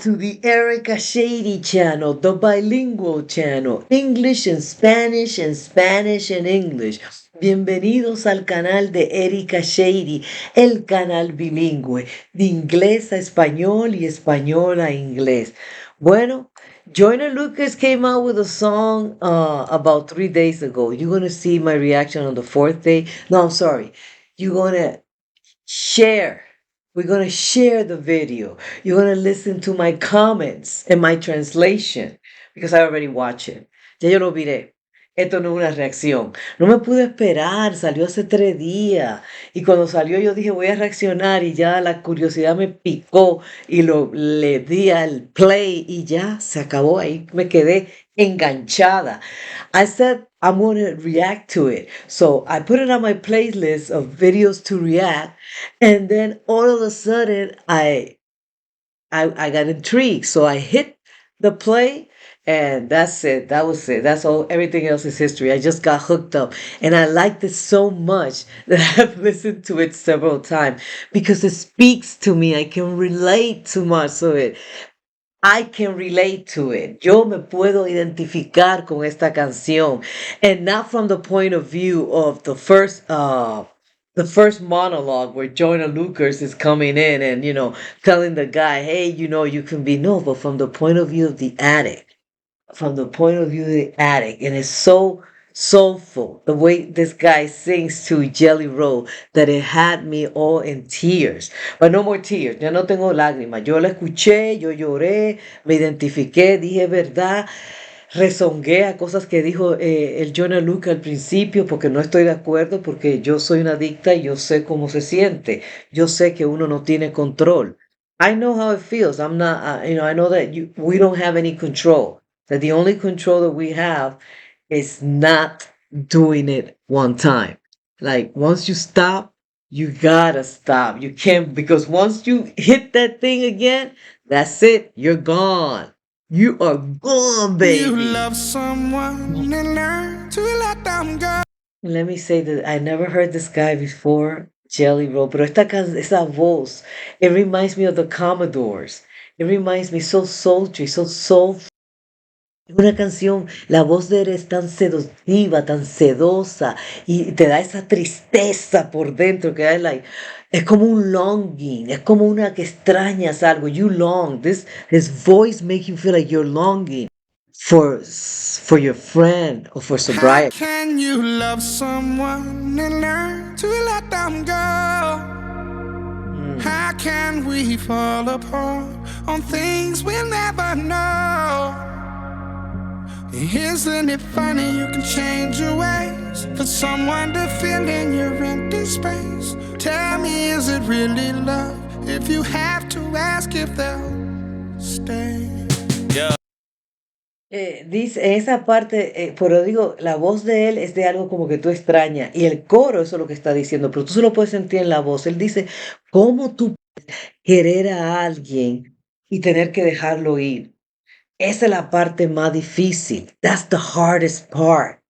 to the Erica Shady channel, the bilingual channel, English and Spanish and English. Bienvenidos al canal de Erica Shady, el canal bilingüe, de inglés a español y español a inglés. Bueno, Joyner Lucas came out with a song about 3 days ago. You're going to see my reaction on the fourth day. No, I'm sorry. You're going to share. We're going to share the video. You're going to listen to my comments and my translation because I already watched it. Ya yo lo miré. Esto no es una reacción. No me pude esperar. Salió hace 3 días. Y cuando salió yo dije voy a reaccionar y ya la curiosidad me picó y le di al play y ya se acabó. Ahí me quedé enganchada. I said I'm going to react to it. So I put it on my playlist of videos to react. And then all of a sudden I got intrigued. So I hit the play and that's it. That was it. That's all. Everything else is history. I just got hooked up and I liked it so much that I've listened to it several times because it speaks to me. I can relate too much to it. I can relate to it. Yo me puedo identificar con esta canción. And not from the point of view of the first monologue where Joyner Lucas is coming in and, telling the guy, hey, you can be no, but from the point of view of the addict. From the point of view of the addict. And it's so soulful the way this guy sings to Jelly Roll that it had me all in tears. But no more tears, ya no tengo lágrimas. Yo la escuché, yo lloré, me identifiqué, dije verdad, rezongué a cosas que dijo el Joyner Lucas al principio porque no estoy de acuerdo porque yo soy una adicta y yo sé cómo se siente. Yo sé que uno no tiene control. I know how it feels. I'm not, I know that we don't have any control. That the only control that we have is not doing it one time. Like once you stop, you gotta stop. You can't, because once you hit that thing again, that's it. You're gone. You are gone, baby. You love someone and learn to let them go. Let me say that I never heard this guy before, Jelly Roll, pero esa voz, it reminds me of the Commodores. It reminds me so sultry, so soulful. Es una canción, la voz de él es tan seductiva, tan sedosa y te da esa tristeza por dentro que es como un longing, es como una que extrañas algo, you long, his voice makes you feel like you're longing for your friend or for How sobriety. can you love someone and learn to let them go? How can we fall apart on things we'll never know? Isn't it funny you can change your ways for someone to fill in your empty space? Tell me, is it really love if you have to ask if they'll stay? Dice, en esa parte, pero digo, la voz de él es de algo como que tú extrañas y el coro eso es lo que está diciendo, pero tú solo puedes sentir en la voz. Él dice, ¿cómo tú puedes querer a alguien y tener que dejarlo ir? Esa es la parte más difícil. That's the hardest part.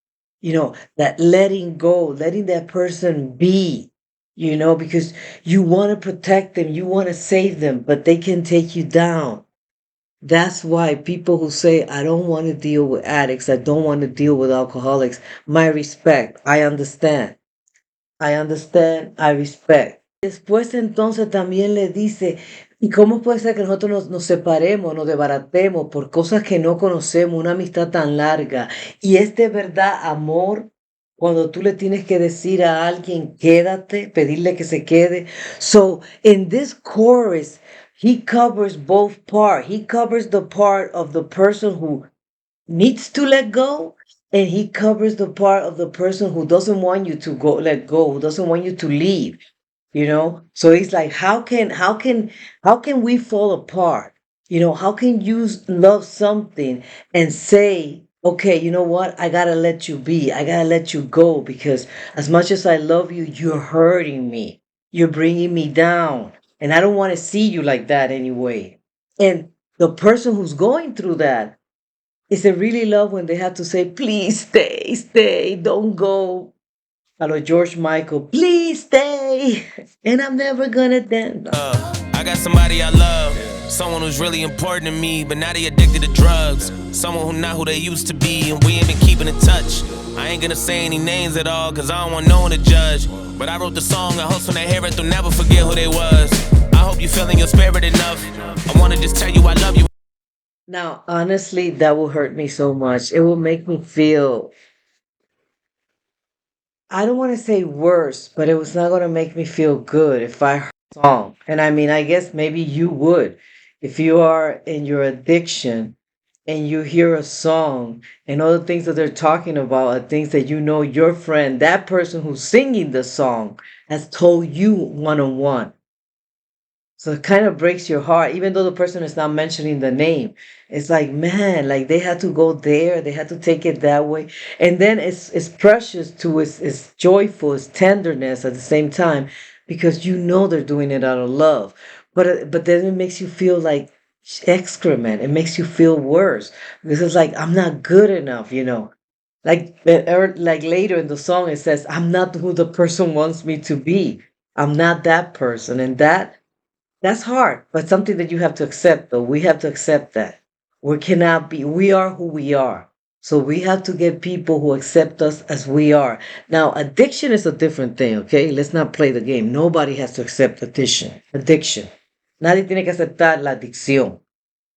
That letting go, letting that person be, because you want to protect them, you want to save them, but they can take you down. That's why people who say, I don't want to deal with addicts, I don't want to deal with alcoholics, my respect, I understand. I respect. Después entonces también le dice, ¿y cómo puede ser que nosotros nos separemos, nos desbaratemos por cosas que no conocemos, una amistad tan larga? Y es de verdad amor cuando tú le tienes que decir a alguien, quédate, pedirle que se quede. So, in this chorus, he covers both parts. He covers the part of the person who needs to let go, and he covers the part of the person who doesn't want you to let go, who doesn't want you to leave. So he's like, how can we fall apart? How can you love something and say, okay, you know what, I gotta let you be, I gotta let you go, because as much as I love you, you're hurting me, you're bringing me down, and I don't want to see you like that anyway. And the person who's going through that, is it really love when they have to say, please stay, don't go? A lo George Michael, please stay, and I'm never gonna dance. got somebody I love, someone who's really important to me, but now they addicted to drugs. Someone who not who they used to be, and we ain't been keeping in touch. I ain't gonna say any names at all, cause I don't want no one to judge. But I wrote the song, I hope when they hear it, they'll never forget who they was. I hope you feeling your spirit enough. I wanna just tell you I love you. Now, honestly, that will hurt me so much. It will make me feel, I don't want to say worse, but it was not going to make me feel good if I heard a song. And I mean, I guess maybe you would. If you are in your addiction and you hear a song and all the things that they're talking about are things that you know your friend, that person who's singing the song, has told you one on one. So it kind of breaks your heart, even though the person is not mentioning the name. It's like, man, like they had to go there, they had to take it that way. And then it's precious too, it's joyful, it's tenderness at the same time, because you know they're doing it out of love. But then it makes you feel like excrement. It makes you feel worse. Because it's like, I'm not good enough, you know. Like later in the song it says, I'm not who the person wants me to be. I'm not that person. And that's hard, but something that you have to accept, though. We have to accept that. We cannot be, we are who we are. So we have to get people who accept us as we are. Now, addiction is a different thing, okay? Let's not play the game. Nobody has to accept addiction. Addiction. Nadie tiene que aceptar la adicción.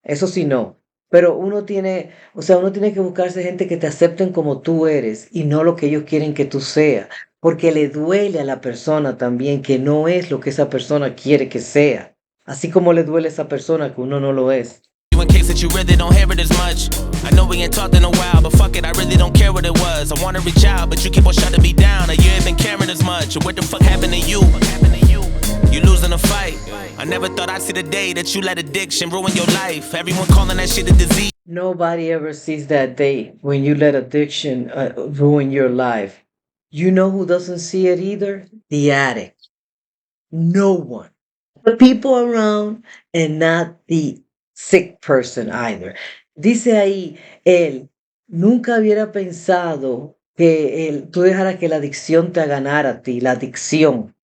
Eso sí no. Pero uno tiene, o sea, uno tiene que buscarse gente que te acepten como tú eres y no lo que ellos quieren que tú seas. Porque le duele a la persona también que no es lo que esa persona quiere que sea. Así como le duele a esa persona que uno no lo es. In case that you really don't hear it as much. I know we ain't talked in a while, but fuck it, I really don't care what it was. I wanna reach out, but you keep on shutting me down. You ain't been caring as much. What the fuck happened to you? You losing a fight. I never thought I'd see the day that you let addiction ruin your life. Everyone calling that shit a disease. Nobody ever sees that day when you let addiction ruin your life. You know who doesn't see it either? The addict. No one. The people around and not the sick person either. Dice ahí, él nunca hubiera pensado que tú dejaras que la adicción te ganara a ti, la adicción.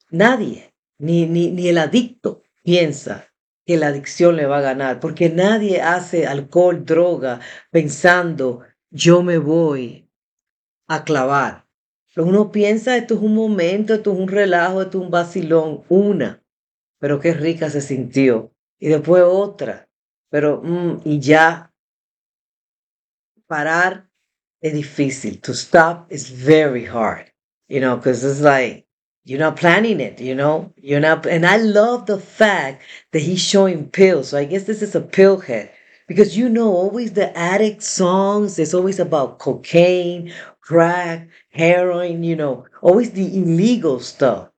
Nadie, ni el adicto piensa que la adicción le va a ganar, porque nadie hace alcohol, droga, pensando, yo me voy a clavar. Uno piensa, esto es un momento, esto es un relajo, esto es un vacilón, pero qué rica se sintió. Y después otra, pero y ya parar es difícil. To stop is very hard, because it's like you're not planning it, You're not, and I love the fact that he's showing pills. So I guess this is a pill head. Because always the addict songs, it's always about cocaine, crack, heroin, always the illegal stuff.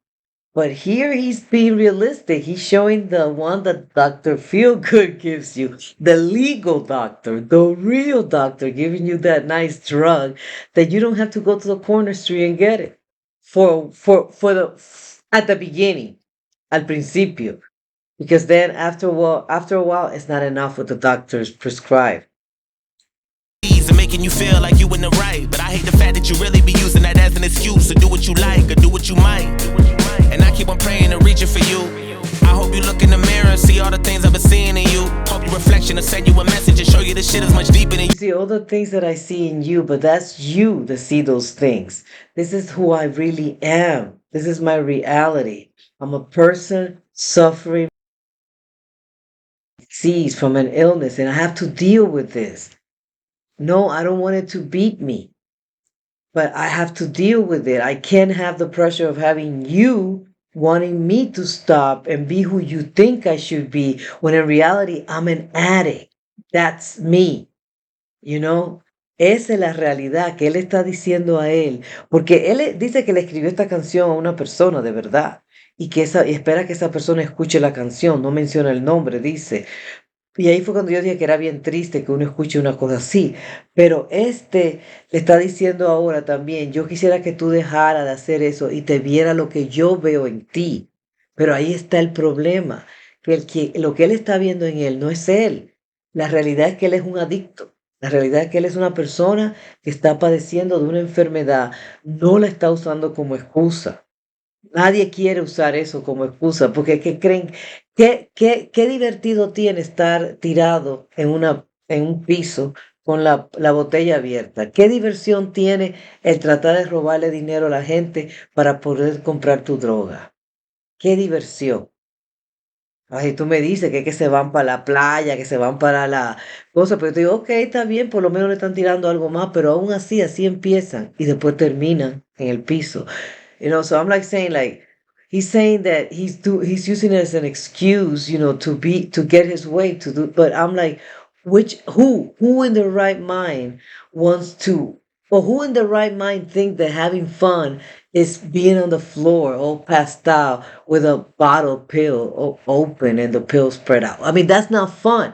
But here he's being realistic. He's showing the one that Dr. Feelgood gives you, the legal doctor, the real doctor giving you that nice drug that you don't have to go to the corner street and get it at the beginning, al principio. Because then after a while, it's not enough what the doctors prescribe. And making you feel like you in the right. But I hate the fact that you really be using that as an excuse to do what you like or do what you might. And I keep on praying and reaching for you. I hope you look in the mirror and see all the things I've been seeing in you. Hope your reflection will send you a message and show you this shit is much deeper than you. See all the things that I see in you, but that's you that see those things. This is who I really am. This is my reality. I'm a person suffering disease from an illness, and I have to deal with this. No, I don't want it to beat me, but I have to deal with it. I can't have the pressure of having you wanting me to stop and be who you think I should be, when in reality, I'm an addict. That's me, you know? Esa es la realidad que él está diciendo a él, porque él dice que le escribió esta canción a una persona de verdad y y espera que esa persona escuche la canción, no menciona el nombre, dice. Y ahí fue cuando yo dije que era bien triste que uno escuche una cosa así. Pero le está diciendo ahora también, yo quisiera que tú dejaras de hacer eso y te viera lo que yo veo en ti. Pero ahí está el problema, que lo que él está viendo en él no es él. La realidad es que él es un adicto. La realidad es que él es una persona que está padeciendo de una enfermedad. No la está usando como excusa. Nadie quiere usar eso como excusa, porque ¿qué creen? ¿Qué divertido tiene estar tirado en un piso con la botella abierta? ¿Qué diversión tiene el tratar de robarle dinero a la gente para poder comprar tu droga? ¿Qué diversión? Ay, tú me dices que se van para la playa, que se van para la cosa, pero yo te digo, ok, está bien, por lo menos le están tirando algo más, pero aún así, así empiezan y después terminan en el piso. So I'm like saying like he's saying that he's using it as an excuse, to get his way to do, but I'm like, who in the right mind wants to, or who in the right mind think that having fun is being on the floor all passed out with a bottle pill open and the pill spread out. I mean, that's not fun.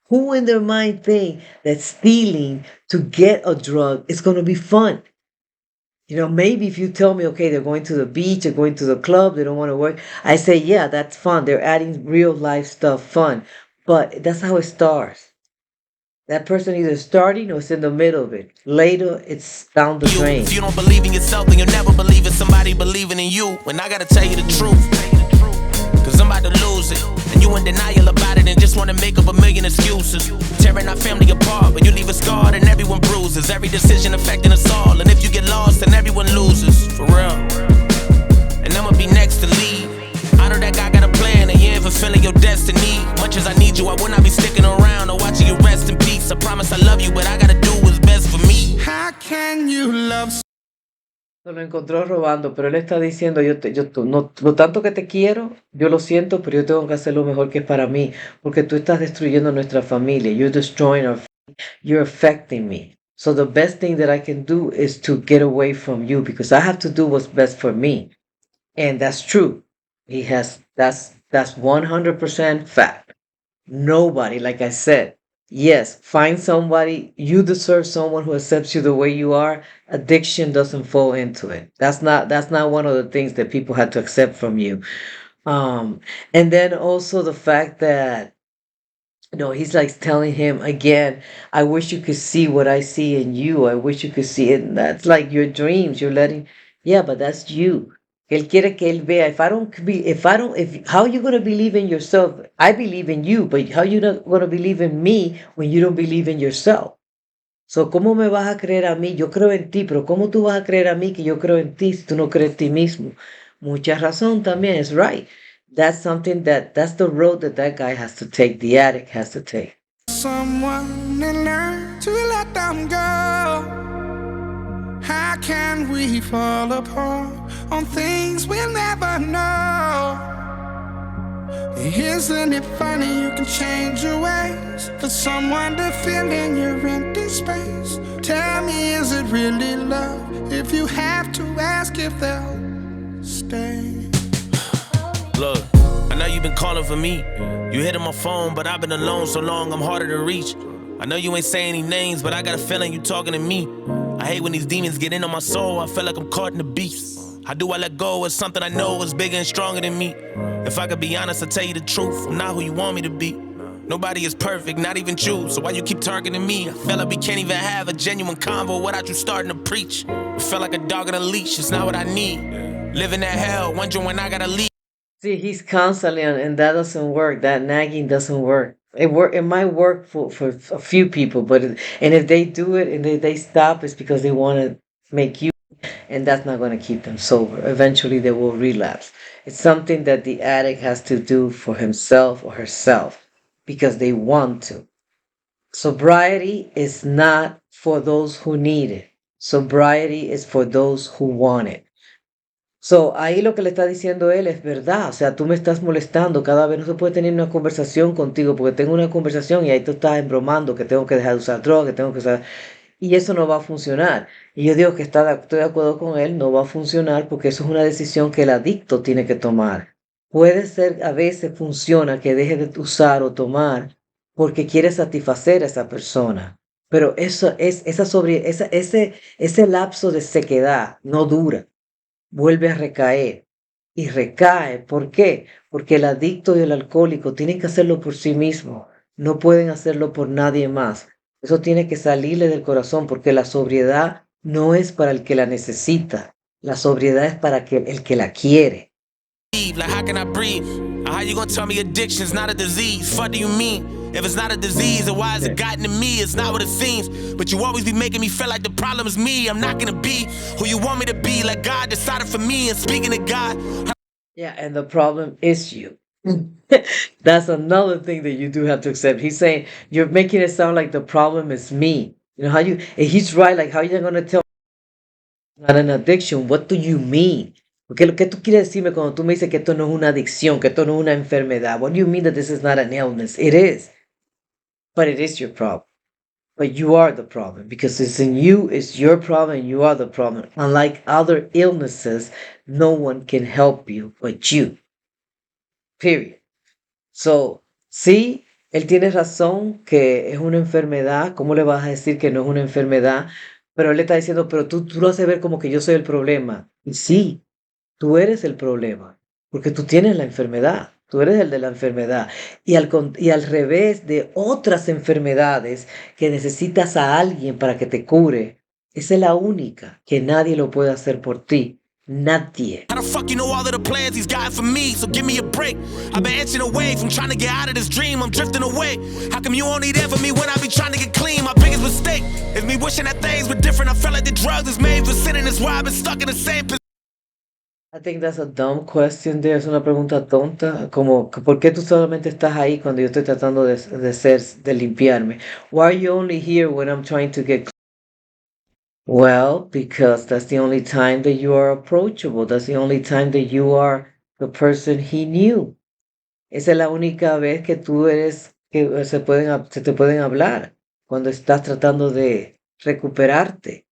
Who in their mind think that stealing to get a drug is going to be fun? Maybe if you tell me, okay, they're going to the beach, they're going to the club, they don't want to work, I say, yeah, that's fun. They're adding real life stuff fun. But that's how it starts. That person either starting or it's in the middle of it. Later, it's down the drain. If you don't believe in yourself, then you'll never believe in somebody believing in you. And I gotta tell you the truth, cause I'm about to lose it. And you in denial about it and just wanna make up a million excuses. Tearing our family apart, but you leave us scarred and everyone bruises. Every decision affecting us all, and if you get lost, then everyone loses. For real. And I'ma be next to leave. I know that God got a plan, and you ain't fulfilling your destiny. Much as I need you, I will not be sticking around or watching you rest in peace. I promise I love you, but I gotta do what's best for me. How can you love? Lo encontró robando, pero él está diciendo, no, lo tanto que te quiero, yo lo siento, pero yo tengo que hacer lo mejor que es para mí, porque tú estás destruyendo nuestra familia. You're destroying our family. You're affecting me. So the best thing that I can do is to get away from you, because I have to do what's best for me. And that's true. That's 100% fact. Nobody, like I said, yes, find somebody. You deserve someone who accepts you the way you are. Addiction doesn't fall into it. That's not one of the things that people had to accept from you. And then also the fact that he's like telling him again, I wish you could see what I see in you. I wish you could see it. And that's like your dreams. You're letting, yeah, but that's you. Él quiere que él vea. How you gonna believe in yourself? I believe in you, but how you not gonna believe in me when you don't believe in yourself? So, ¿cómo me vas a creer a mí? Yo creo en ti, pero ¿cómo tú vas a creer a mí que yo creo en ti si tú no crees en ti mismo? Mucha razón también, is right. That's the road that guy has to take, the addict has to take. Someone and learn to let them go. How can we fall apart on things we'll never know? Isn't it funny you can change your ways for someone to fill in your empty space? Tell me, is it really love if you have to ask if they'll stay? Look, I know you've been calling for me. You hit on my phone, but I've been alone so long I'm harder to reach. I know you ain't saying any names, but I got a feeling you talking to me. I hate when these demons get in on my soul. I feel like I'm caught in the beast. How do I let go of something I know is bigger and stronger than me? If I could be honest, I'll tell you the truth. I'm not who you want me to be. Nobody is perfect, not even you. So why you keep targeting me? I feel like we can't even have a genuine convo without you starting to preach. I feel like a dog on a leash, it's not what I need. Living that hell, wondering when I gotta leave. See, he's constantly on, and that doesn't work. That nagging doesn't work. It might work for a few people, and if they do it and they stop, it's because they want to make you, and that's not going to keep them sober. Eventually, they will relapse. It's something that the addict has to do for himself or herself because they want to. Sobriety is not for those who need it. Sobriety is for those who want it. So, ahí lo que le está diciendo él es verdad. O sea, tú me estás molestando cada vez. No se puede tener una conversación contigo porque tengo una conversación y ahí tú estás embromando que tengo que dejar de usar droga, que tengo que usar. Y eso no va a funcionar. Y yo digo que estoy de acuerdo con él, no va a funcionar porque eso es una decisión que el adicto tiene que tomar. Puede ser, a veces funciona que deje de usar o tomar porque quiere satisfacer a esa persona. Pero ese lapso de sequedad no dura. Vuelve a recaer y recae. ¿Por qué? Porque el adicto y el alcohólico tienen que hacerlo por sí mismo, no pueden hacerlo por nadie más. Eso tiene que salirle del corazón porque la sobriedad no es para el que la necesita. La sobriedad es para el que la quiere. Like, how can I breathe? How you gonna tell me addiction's not a disease? Fuck do you mean? If it's not a disease, then why has it gotten to me? It's not what it seems. But you always be making me feel like the problem is me. I'm not gonna be who you want me to be. Like God decided for me. And speaking to God. Yeah, and the problem is you. That's another thing that you do have to accept. He's saying you're making it sound like the problem is me. You know how you, and he's right. Like, how you gonna tell not an addiction? What do you mean? Porque lo que tú quieres decirme cuando tú me dices que esto no es una adicción, que esto no es una enfermedad. What do you mean that this is not an illness? It is, but it is your problem. But you are the problem because it's in you, it's your problem, and you are the problem. Unlike other illnesses, no one can help you but you. Period. So, sí, él tiene razón que es una enfermedad. ¿Cómo le vas a decir que no es una enfermedad? Pero él le está diciendo, pero tú lo haces ver como que yo soy el problema. Y sí, tú eres el problema, porque tú tienes la enfermedad. Tú eres el de la enfermedad. Y al revés de otras enfermedades que necesitas a alguien para que te cure, esa es la única que nadie lo puede hacer por ti. Nadie. How the fuck you know all of the plans he's got for me? So give me a break. I've been inching away from trying to get out of this dream. I'm drifting away. How come you only there for me when I be trying to get clean? My biggest mistake is me wishing that things were different. I felt like the drugs is made for sinning. That's why I've been stuck in the same position. I think that's a dumb question there. Es una pregunta tonta. Como, ¿por qué tú solamente estás ahí cuando yo estoy tratando de limpiarme? Why are you only here when I'm trying to get clean? Well, because that's the only time that you are approachable. That's the only time that you are the person he knew. Esa es la única vez que tú eres, que se te pueden hablar cuando estás tratando de recuperarte.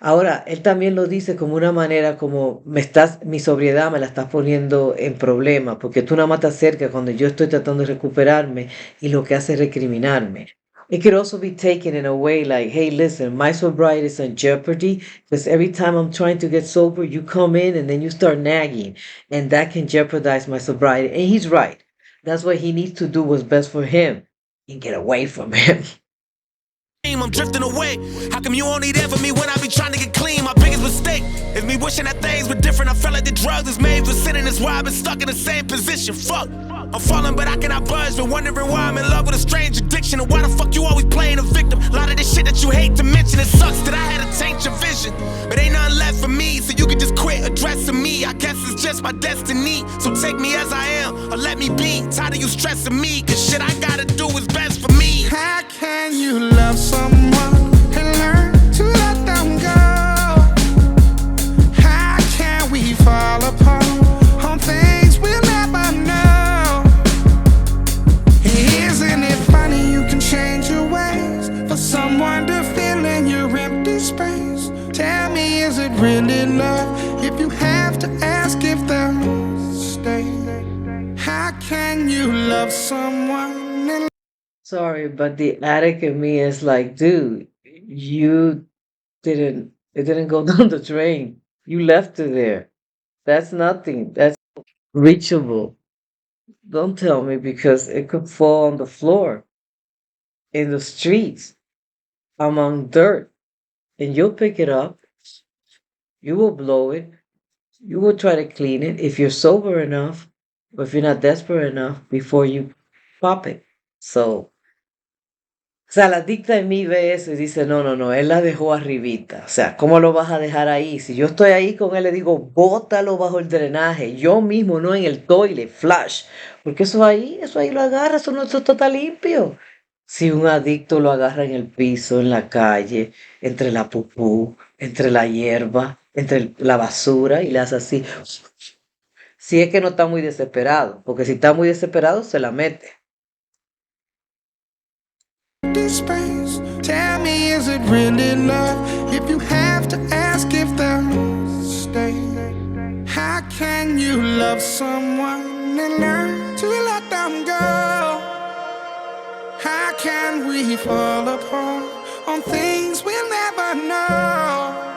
Ahora, él también lo dice como una manera como mi sobriedad me la estás poniendo en problema, porque tú nada más te acercas cuando yo estoy tratando de recuperarme y lo que hace es recriminarme. It could also be taken in a way like, hey, listen, my sobriety is in jeopardy because every time I'm trying to get sober, you come in and then you start nagging, and that can jeopardize my sobriety. And he's right. That's what he needs to do what's best for him and get away from him. I'm drifting away. How come you only there for me when I be trying to get clean? My biggest mistake is me wishing that things were different. I felt like the drugs is made for sinning. That's why I've been stuck in the same position. Fuck, I'm falling, but I cannot budge. Been wondering why I'm in love with a strange addiction. And why the fuck you always playing a victim? A lot of this shit that you hate to mention. It sucks that I had to change your vision. But ain't nothing left for me, so you can just quit addressing me. I guess it's just my destiny. So take me as I am, or let me be. Tired of you stressing me, cause shit I gotta do is best for me. How can you love someone and learn to let them go? How can we fall apart on things we'll never know? Isn't it funny you can change your ways for someone to fill in your empty space? Tell me, is it really love if you have to ask if they'll stay? How can you love someone and Sorry, but the addict in me is like, dude, you it didn't go down the drain. You left it there. That's nothing. That's reachable. Don't tell me because it could fall on the floor, in the streets, among dirt, and you'll pick it up. You will blow it. You will try to clean it if you're sober enough, or if you're not desperate enough before you pop it. So, o sea, la adicta en mí ve eso y dice, no, no, no, él la dejó arribita. O sea, ¿cómo lo vas a dejar ahí? Si yo estoy ahí con él, le digo, bótalo bajo el drenaje. Yo mismo, no en el toilet, flash. Porque eso ahí lo agarra, eso está limpio. Si un adicto lo agarra en el piso, en la calle, entre la pupú, entre la hierba, entre la basura y le hace así. Si es que no está muy desesperado, porque si está muy desesperado, se la mete. space? Tell me, is it really love if you have to ask if they'll stay? How can you love someone and learn to let them go? How can we fall apart on things we'll never know?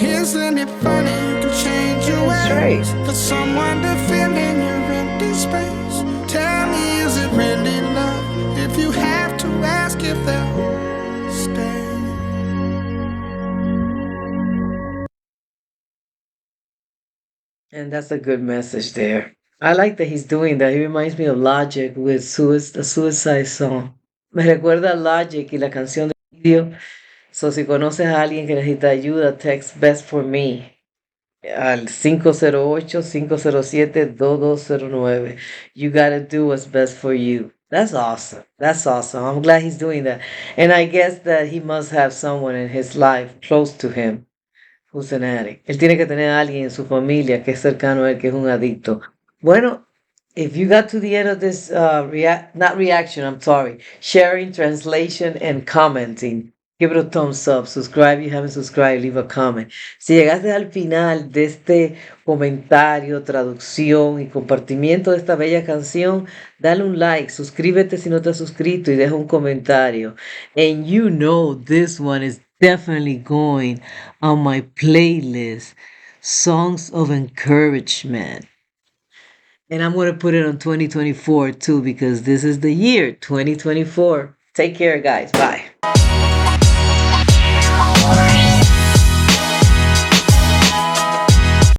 Isn't it funny you can change your ways for someone to fill in your empty space? Tell me, is it really love if you have to ask if they'll stay? And that's a good message there. I like that he's doing that. He reminds me of Logic with the Suicide Song. Me recuerda a Logic y la canción de video. So, si conoces a alguien que necesita ayuda, text Best for Me al 508-507-2209. You gotta do what's best for you. That's awesome. That's awesome. I'm glad he's doing that. And I guess that he must have someone in his life close to him who's an addict. Él tiene que tener a alguien en su familia que es cercano a él que es un adicto. Bueno, if you got to the end of this not reaction, I'm sorry, sharing, translation, and commenting, give it a thumbs up, subscribe if you haven't subscribed, leave a comment. Si llegaste al final de este comentario, traducción y compartimiento de esta bella canción, dale un like, suscríbete si no te has suscrito y deja un comentario. And you know this one is definitely going on my playlist, Songs of Encouragement. And I'm going to put it on 2024 too because this is the year 2024. Take care, guys. Bye.